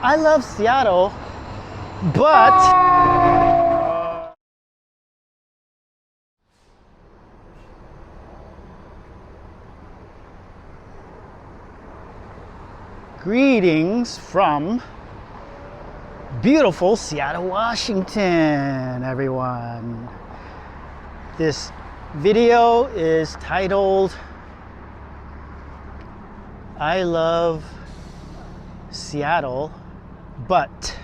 I love Seattle, but greetings from beautiful Seattle, Washington, everyone. This video is titled I love Seattle, but.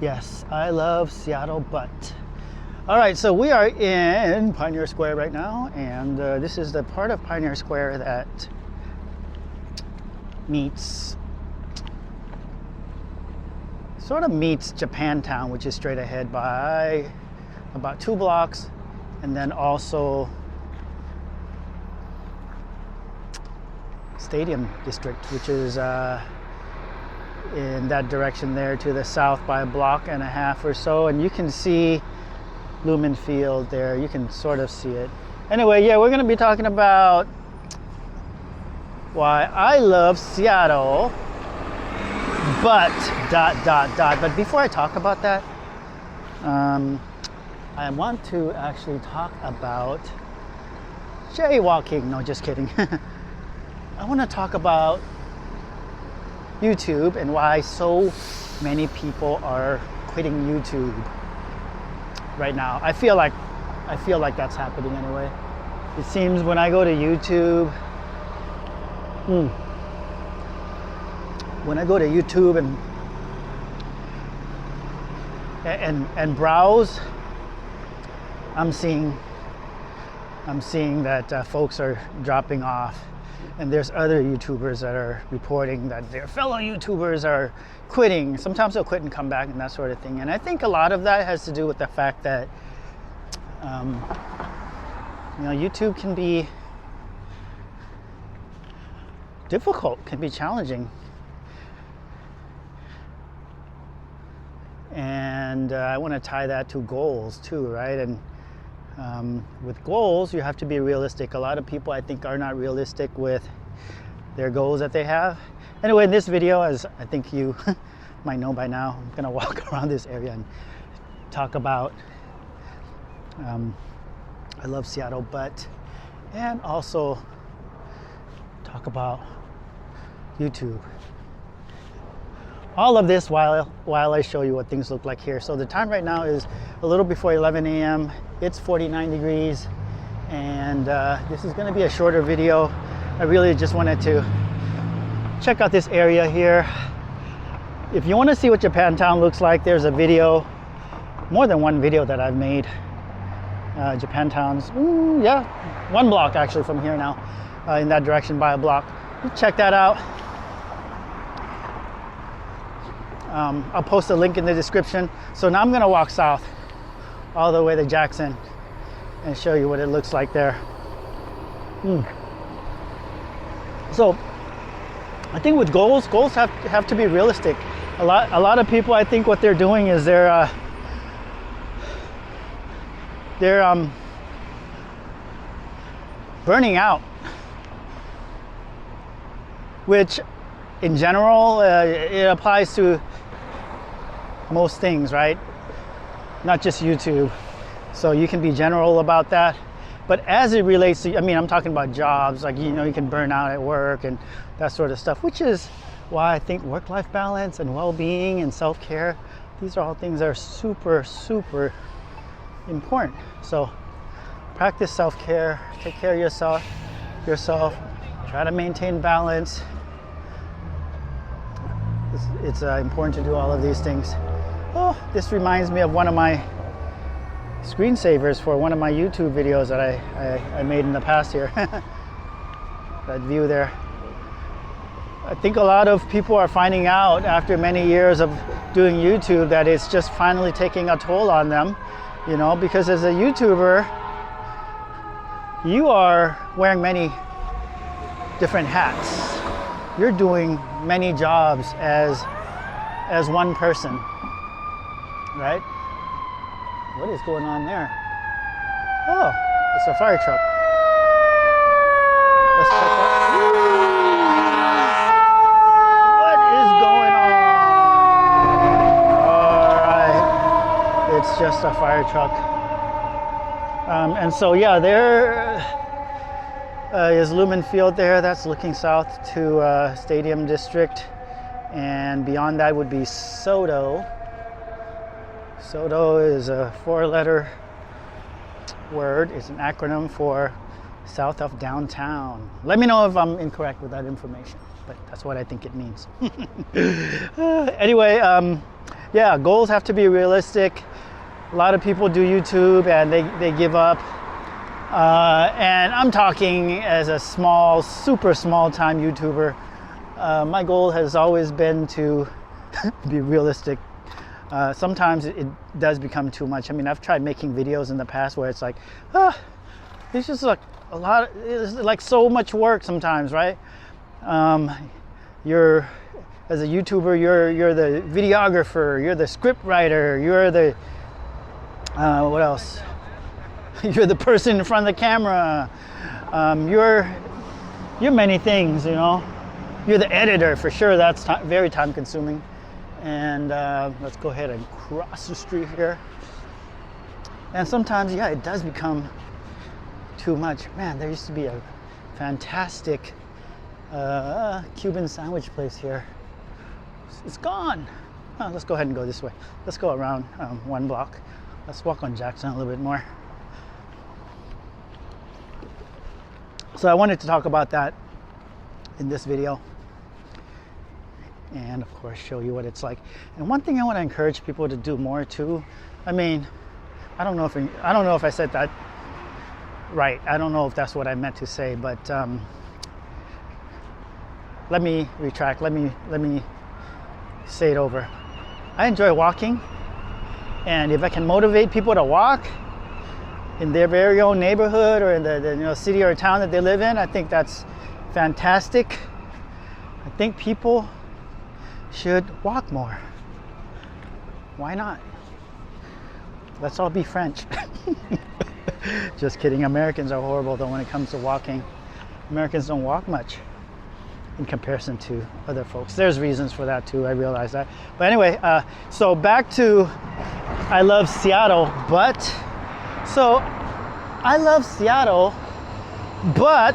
Yes, I love Seattle, but. All right, so we are in Pioneer Square right now, and this is the part of Pioneer Square that sort of meets Japantown, which is straight ahead by about 2 blocks, and then also Stadium District, which is in that direction there to the south by 1.5 blocks or so, and you can see Lumen Field there. You can sort of see it. Anyway, yeah, we're going to be talking about why I love Seattle, but ... But before I talk about that, I want to actually talk about jaywalking. No, just kidding. I want to talk about YouTube and why so many people are quitting YouTube right now. I feel like that's happening anyway. It seems when I go to YouTube, and browse, I'm seeing that folks are dropping off. And there's other YouTubers that are reporting that their fellow YouTubers are quitting. Sometimes they'll quit and come back and that sort of thing. And I think a lot of that has to do with the fact that, YouTube can be difficult, can be challenging. And I want to tie that to goals too, right? And with goals, you have to be realistic. A lot of people, I think, are not realistic with their goals that they have. Anyway, in this video, as I think you might know by now, I'm gonna walk around this area and talk about I love Seattle, and also talk about YouTube. All of this while I show you what things look like here. So the time right now is a little before 11 a.m. It's 49 degrees, and this is going to be a shorter video. I really just wanted to check out this area here. If you want to see what Japantown looks like, there's a video, more than one video that I've made. Japantown's, 1 block actually from here now, in that direction by 1 block. Check that out. I'll post a link in the description. So now I'm going to walk south all the way to Jackson and show you what it looks like there. So I think with goals have to be realistic. A lot of people, I think what they're doing is they're burning out, which in general it applies to most things, right? Not just YouTube. So you can be general about that. But as it relates to, I'm talking about jobs, like, you can burn out at work and that sort of stuff, which is why I think work-life balance and well-being and self-care, these are all things that are super, super important. So practice self-care, take care of yourself, try to maintain balance. It's important to do all of these things. Oh, this reminds me of one of my screensavers for one of my YouTube videos that I made in the past here. That view there. I think a lot of people are finding out after many years of doing YouTube that it's just finally taking a toll on them, because as a YouTuber, you are wearing many different hats. You're doing many jobs as one person, right? What is going on there? Oh, it's a fire truck. Let's check that. our fire truck. And so yeah, there is Lumen Field there. That's looking south to Stadium District. And beyond that would be Soto. Soto is a 4-letter word. It's an acronym for south of downtown. Let me know if I'm incorrect with that information, but that's what I think it means. Anyway, yeah, goals have to be realistic. A lot of people do YouTube and they give up. And I'm talking as a small, super small time YouTuber. My goal has always been to be realistic. Sometimes it does become too much. I mean, I've tried making videos in the past where it's like, it's just like a lot, it's like so much work sometimes, right? You're, as a YouTuber, you're the videographer, you're the script writer, you're the, what else? You're the person in front of the camera. You're many things, you know. You're the editor for sure. That's very time consuming. And let's go ahead and cross the street here. And sometimes, yeah, it does become too much. Man, there used to be a fantastic Cuban sandwich place here. It's gone. Oh, let's go ahead and go this way. Let's go around 1 block. Let's walk on Jackson a little bit more. So I wanted to talk about that in this video. And of course show you what it's like. And one thing I want to encourage people to do more too. I mean, I don't know if I said that right. I don't know if that's what I meant to say, but let me retract. Let me say it over. I enjoy walking, and if I can motivate people to walk in their very own neighborhood or in the city or town that they live in, I think that's fantastic. I think people should walk more. Why not? Let's all be French. Just kidding. Americans are horrible though when it comes to walking. Americans don't walk much in comparison to other folks. There's reasons for that too, I realize that. But anyway, so back to I love Seattle, but so I love Seattle, but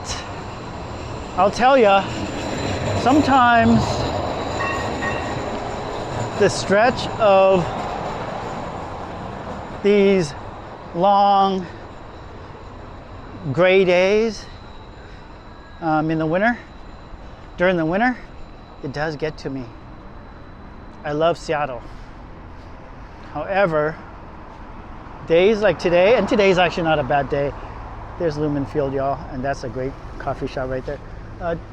I'll tell you, sometimes the stretch of these long gray days in the winter, during the winter, it does get to me. I love Seattle. However, days like today, and today's actually not a bad day. There's Lumen Field, y'all, and that's a great coffee shop right there.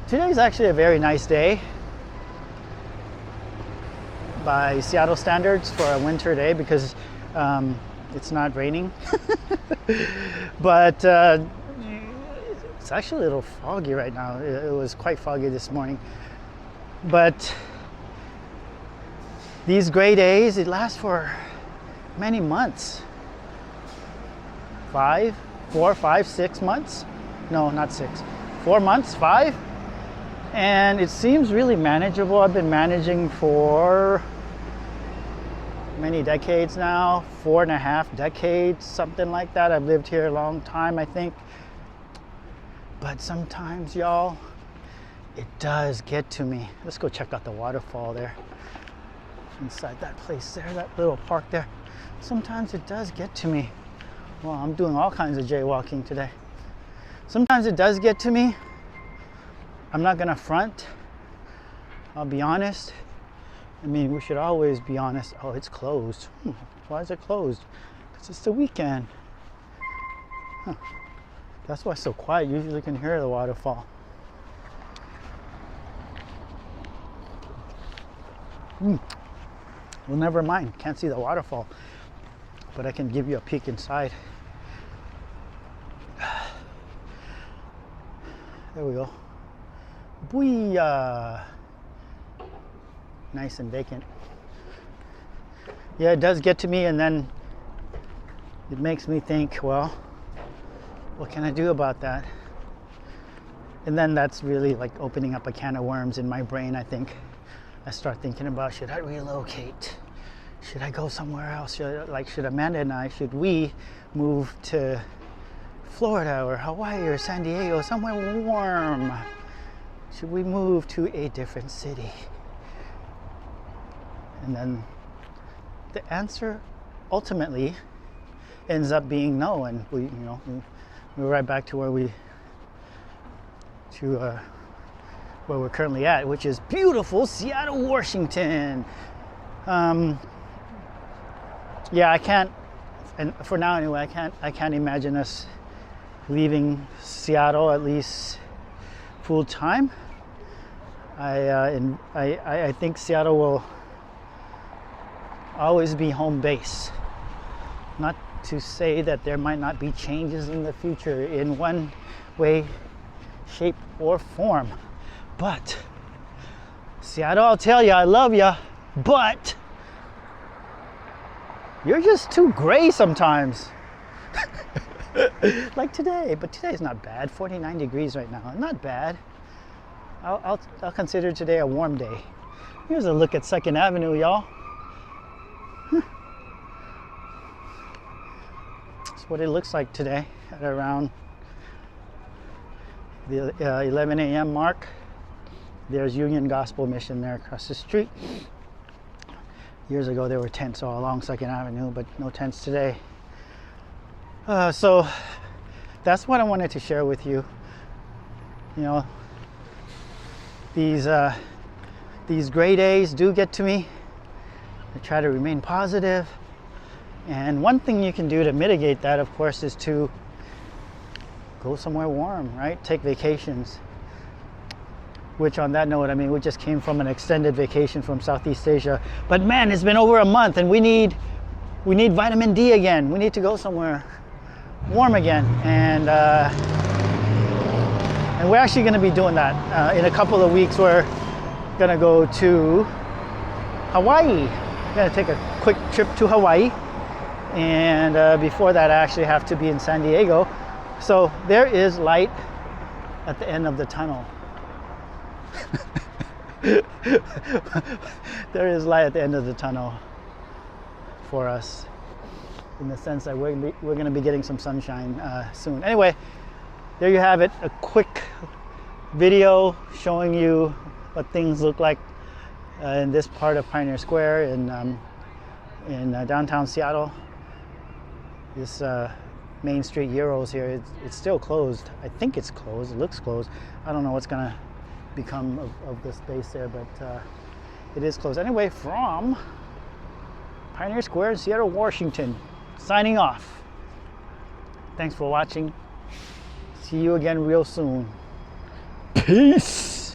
Today's actually a very nice day by Seattle standards for a winter day because it's not raining. But it's actually a little foggy right now. It was quite foggy this morning. But these gray days, it lasts for many months. 4, 5, 6 months? No, not 6. 4 months, 5. And it seems really manageable. I've been managing for many decades now, 4.5 decades, something like that. I've lived here a long time, I think. But sometimes, y'all, it does get to me. Let's go check out the waterfall there. Inside that place there, that little park there. Sometimes it does get to me. Well, I'm doing all kinds of jaywalking today. Sometimes it does get to me. I'm not gonna front. I'll be honest. I mean, we should always be honest. Oh, it's closed. Why is it closed? Because it's the weekend. Huh. That's why it's so quiet. Usually you can hear the waterfall. Well, never mind. Can't see the waterfall. But I can give you a peek inside. There we go. Booyah! Nice and vacant. Yeah, it does get to me, and then it makes me think, well, what can I do about that? And then that's really like opening up a can of worms in my brain, I think. I start thinking about, should I relocate? should I go somewhere else? Should Amanda and I, should we move to Florida or Hawaii or San Diego, somewhere warm? Should we move to a different city? And then the answer ultimately ends up being no, and we're right back to where we're currently at, which is beautiful Seattle, Washington. Yeah, I can't, and for now anyway, I can't imagine us leaving Seattle, at least full time. I think Seattle will always be home base. Not to say that there might not be changes in the future in one way, shape, or form, but Seattle, I'll tell you, I love you, but you're just too gray sometimes. Like today, but today's not bad. 49 degrees right now, not bad. I'll consider today a warm day. Here's a look at 2nd Avenue, y'all. That's what it looks like today at around the 11 a.m. mark. There's Union Gospel Mission there across the street. Years ago there were tents all along 2nd Avenue, but no tents today. So that's what I wanted to share with you. You know, these gray days do get to me. I try to remain positive. And one thing you can do to mitigate that, of course, is to go somewhere warm, right? Take vacations. Which, on that note, I mean, we just came from an extended vacation from Southeast Asia. But man, it's been over a month, and we need vitamin D again. We need to go somewhere warm again, and we're actually going to be doing that in a couple of weeks. We're going to go to Hawaii. We're going to take a quick trip to Hawaii, and before that I actually have to be in San Diego. So there is light at the end of the tunnel. There is light at the end of the tunnel for us, in the sense that we're going to be getting some sunshine soon. Anyway, there you have it, a quick video showing you what things look like in this part of Pioneer Square in downtown Seattle. This Main Street Euros here, it's still closed. I think it's closed. It looks closed. I don't know what's going to become of the space there, but it is closed. Anyway, from Pioneer Square in Seattle, Washington, signing off. Thanks for watching. See you again real soon. Peace.